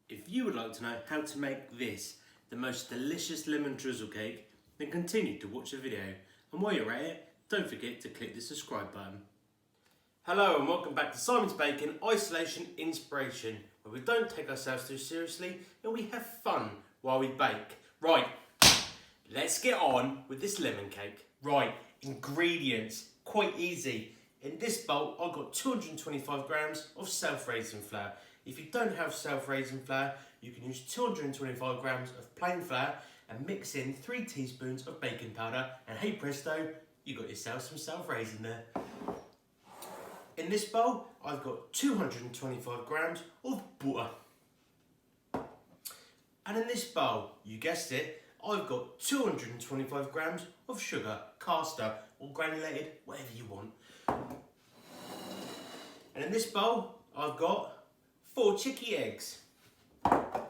If you would like to know how to make this, the most delicious lemon drizzle cake, then continue to watch the video. And while you're at it, don't forget to click the subscribe button. Hello and welcome back to Simon's Baking Isolation Inspiration, where we don't take ourselves too seriously and we have fun while we bake. Right, let's get on with this lemon cake. Right, ingredients, quite easy. In this bowl, I've got 225 grams of self-raising flour. If you don't have self-raising flour, you can use 225 grams of plain flour and mix in 3 teaspoons of baking powder, and hey presto, you got yourself some self-raising there. In this bowl, I've got 225 grams of butter. And in this bowl, you guessed it, I've got 225 grams of sugar, caster or granulated, whatever you want. And in this bowl, I've got 4 chicky eggs. I've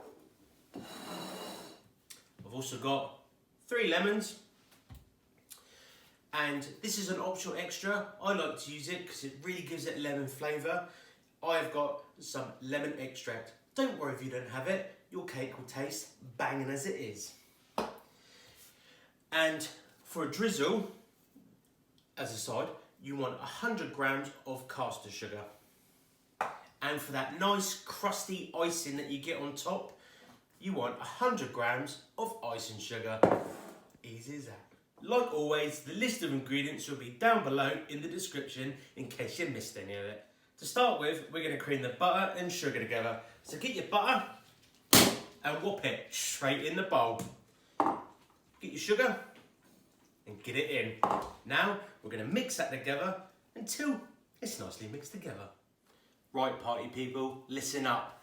also got 3 lemons. And this is an optional extra. I like to use it because it really gives it lemon flavour. I've got some lemon extract. Don't worry if you don't have it. Your cake will taste banging as it is. And for a drizzle, as a side, you want 100 grams of caster sugar. And for that nice crusty icing that you get on top, you want 100 grams of icing sugar. Easy as that. Like always, the list of ingredients will be down below in the description in case you missed any of it. To start with, we're going to cream the butter and sugar together. So get your butter and whop it straight in the bowl. Get your sugar and get it in. Now, we're going to mix that together until it's nicely mixed together. Right, party people, listen up.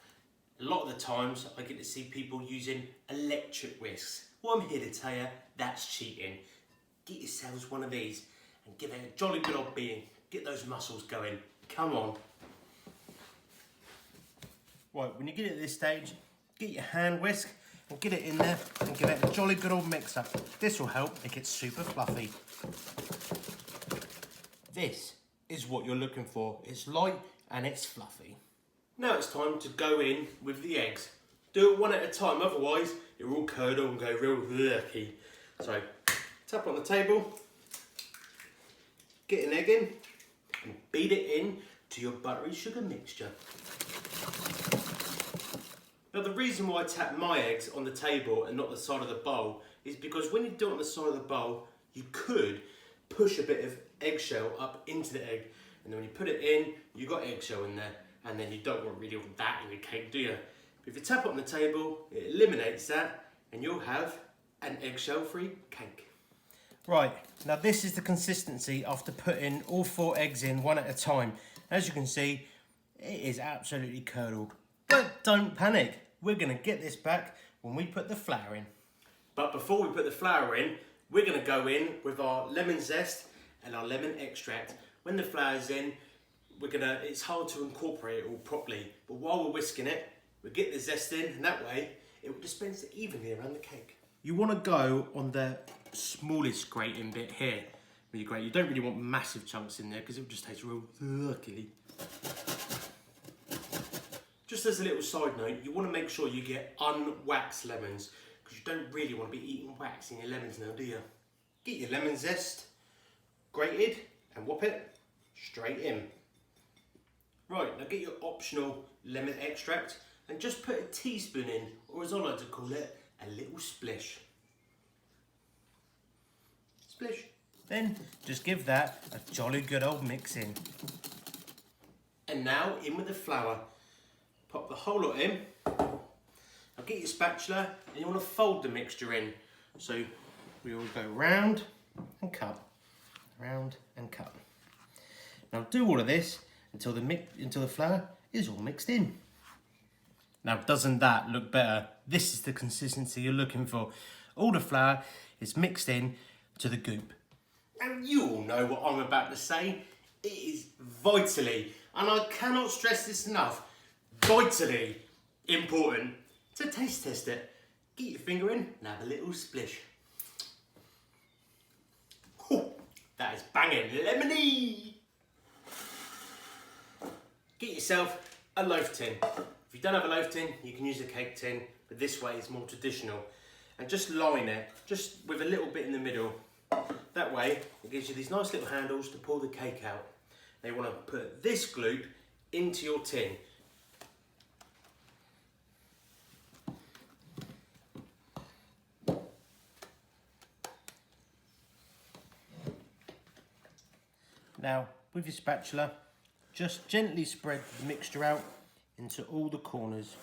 A lot of the times I get to see people using electric whisks. Well, I'm here to tell you that's cheating. Get yourselves one of these and give it a jolly good old beating. Get those muscles going. Come on. Right, when you get it at this stage, get your hand whisk and get it in there and give it a jolly good old mix up. This will help make it super fluffy. This is what you're looking for. It's light and it's fluffy. Now it's time to go in with the eggs. Do it one at a time, otherwise it will all curdle and go real yucky. So tap on the table, get an egg in and beat it in to your buttery sugar mixture. Now the reason why I tap my eggs on the table and not the side of the bowl is because when you do it on the side of the bowl, you could push a bit of eggshell up into the egg, and then when you put it in, you got eggshell in there, and then you don't really want that in your cake, do you? But if you tap it on the table, it eliminates that, and you'll have an eggshell-free cake. Right, now this is the consistency after putting all 4 eggs in one at a time. As you can see, it is absolutely curdled. But don't panic, we're going to get this back when we put the flour in. But before we put the flour in, we're going to go in with our lemon zest and our lemon extract. When the flour's in, it's hard to incorporate it all properly, but while we're whisking it, we get the zest in, and that way it will dispense it evenly around the cake. You want to go on the smallest grating bit here. When you grate, you don't really want massive chunks in there because it will just taste real yucky. Just as a little side note, you want to make sure you get unwaxed lemons because you don't really want to be eating wax in your lemons now, do you? Get your lemon zest, grated, and whop it straight in. Right, now get your optional lemon extract and just put a teaspoon in, or as I like to call it, a little splish. Splish. Then just give that a jolly good old mix in. And now in with the flour. Pop the whole lot in. Now get your spatula and you want to fold the mixture in. So we all go round and cut, round and cut. Now do all of this until the flour is all mixed in. Now doesn't that look better? This is the consistency you're looking for. All the flour is mixed in to the goop. And you all know what I'm about to say. It is vitally, and I cannot stress this enough, vitally important to taste test it. Get your finger in and have a little splish. Ooh, that is banging lemony. Get yourself a loaf tin. If you don't have a loaf tin, you can use a cake tin, but this way is more traditional. And just line it, just with a little bit in the middle. That way, it gives you these nice little handles to pull the cake out. Now you want to put this gloop into your tin. Now, with your spatula, just gently spread the mixture out into all the corners.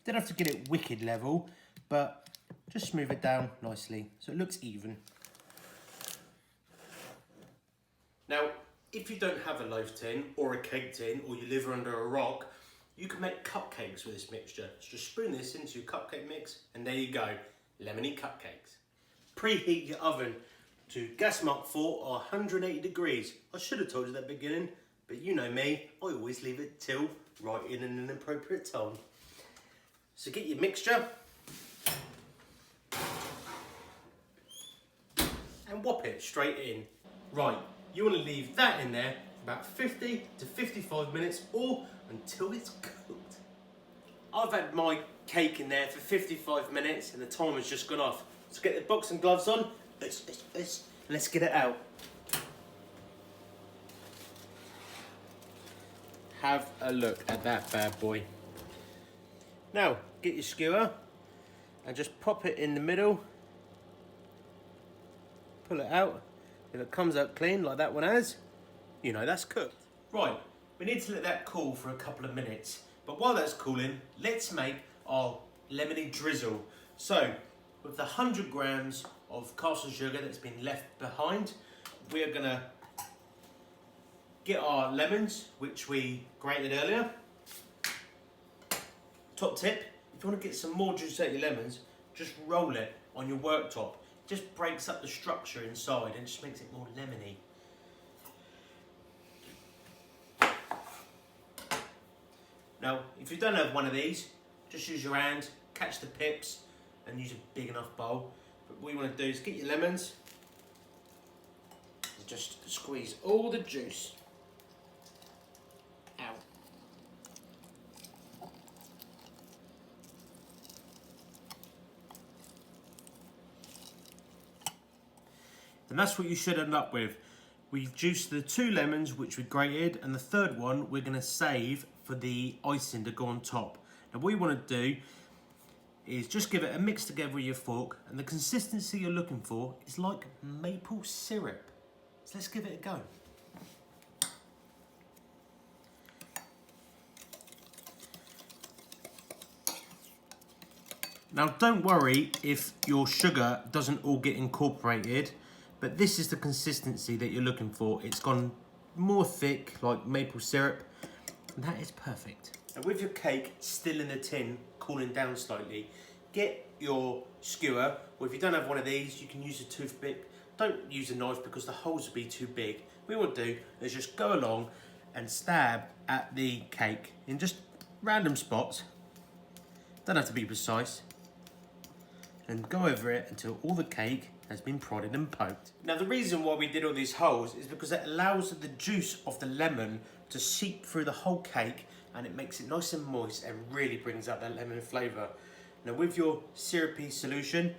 You don't have to get it wicked level, but just smooth it down nicely so it looks even. Now, if you don't have a loaf tin or a cake tin, or you live under a rock, you can make cupcakes with this mixture. So just spoon this into your cupcake mix, and there you go, lemony cupcakes. Preheat your oven to gas mark 4 or 180 degrees. I should have told you that at the beginning, but you know me, I always leave it till right in an appropriate time. So get your mixture and whop it straight in. Right, you want to leave that in there for about 50 to 55 minutes or until it's cooked. I've had my cake in there for 55 minutes and the timer's just gone off. So get the boxing gloves on, let's get it out. Have a look at that bad boy. Now, get your skewer and just pop it in the middle. Pull it out. If it comes out clean like that one has, you know that's cooked. Right, we need to let that cool for a couple of minutes. But while that's cooling, let's make our lemony drizzle. So, with the 100 grams of castle sugar that's been left behind, we are gonna get our lemons, which we grated earlier. Top tip, if you want to get some more juice out of your lemons, just roll it on your worktop. It just breaks up the structure inside and just makes it more lemony. Now, if you don't have one of these, just use your hand, catch the pips, and use a big enough bowl. But what you want to do is get your lemons, and just squeeze all the juice out. And that's what you should end up with. We've juiced the 2 lemons, which we grated, and the third one we're going to save for the icing to go on top. Now what you want to do is just give it a mix together with your fork, and the consistency you're looking for is like maple syrup. So let's give it a go. Now don't worry if your sugar doesn't all get incorporated, but this is the consistency that you're looking for. It's gone more thick, like maple syrup, and that is perfect. And with your cake still in the tin, cooling down slightly, get your skewer, or if you don't have one of these, you can use a toothpick. Don't use a knife because the holes will be too big. What you want to do is just go along and stab at the cake in just random spots. Don't have to be precise. And go over it until all the cake has been prodded and poked. Now the reason why we did all these holes is because it allows the juice of the lemon to seep through the whole cake, and it makes it nice and moist and really brings out that lemon flavour. Now with your syrupy solution,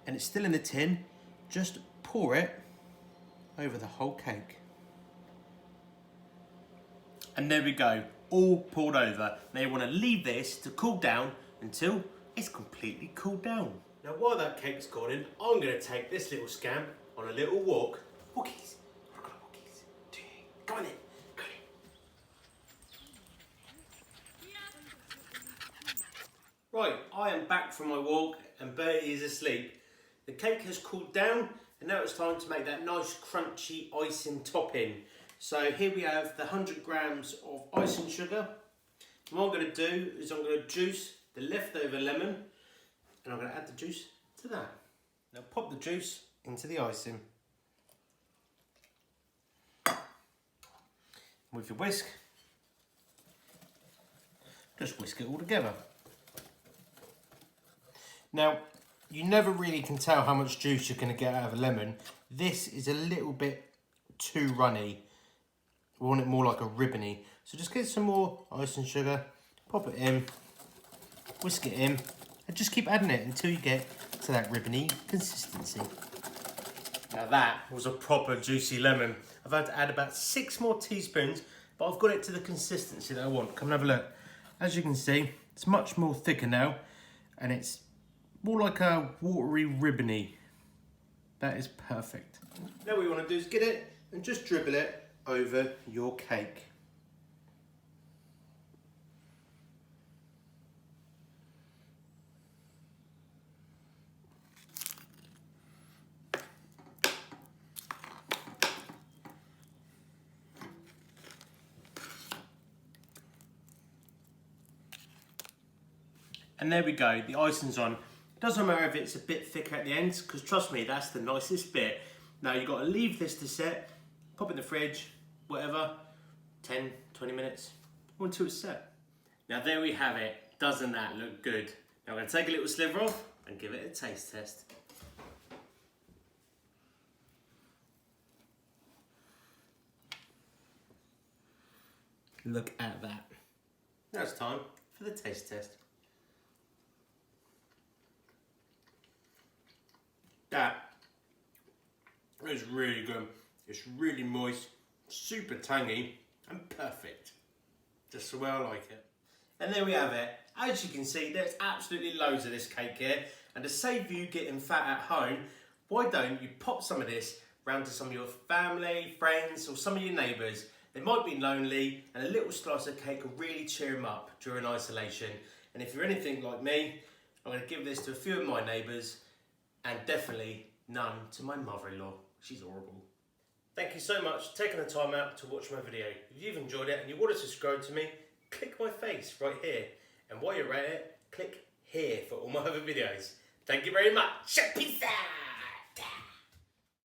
and it's still in the tin, just pour it over the whole cake. And there we go, all poured over. Now you want to leave this to cool down until it's completely cooled down. Now while that cake's gone in, I'm going to take this little scamp on a little walk. Walkies, I've got walkies. Go on then, go on. Right, I am back from my walk and Bertie is asleep. The cake has cooled down and now it's time to make that nice crunchy icing topping. So here we have the 100 grams of icing sugar. What I'm going to do is I'm going to juice the leftover lemon, and I'm going to add the juice to that. Now pop the juice into the icing. With your whisk, just whisk it all together. Now, you never really can tell how much juice you're going to get out of a lemon. This is a little bit too runny. We want it more like a ribbony. So just get some more icing sugar, pop it in, whisk it in, and just keep adding it until you get to that ribbony consistency. Now that was a proper juicy lemon. I've had to add about 6 more teaspoons, but I've got it to the consistency that I want. Come and have a look. As you can see, it's much more thicker now, and it's more like a watery ribbony. That is perfect. Now what you want to do is get it and just dribble it over your cake. And there we go, the icing's on. Doesn't matter if it's a bit thicker at the ends, because trust me, that's the nicest bit. Now you've got to leave this to set, pop it in the fridge, whatever, 10, 20 minutes, or until it's set. Now there we have it. Doesn't that look good? Now I'm going to take a little sliver off and give it a taste test. Look at that. Now it's time for the taste test. That is really good. It's really moist, super tangy, and perfect. Just the way I like it. And there we have it. As you can see, there's absolutely loads of this cake here. And to save you getting fat at home, why don't you pop some of this round to some of your family, friends, or some of your neighbours. They might be lonely, and a little slice of cake will really cheer them up during isolation. And if you're anything like me, I'm going to give this to a few of my neighbours, and definitely none to my mother-in-law. She's horrible. Thank you so much for taking the time out to watch my video. If you've enjoyed it and you want to subscribe to me, click my face right here. And while you're at it, click here for all my other videos. Thank you very much. Peace out.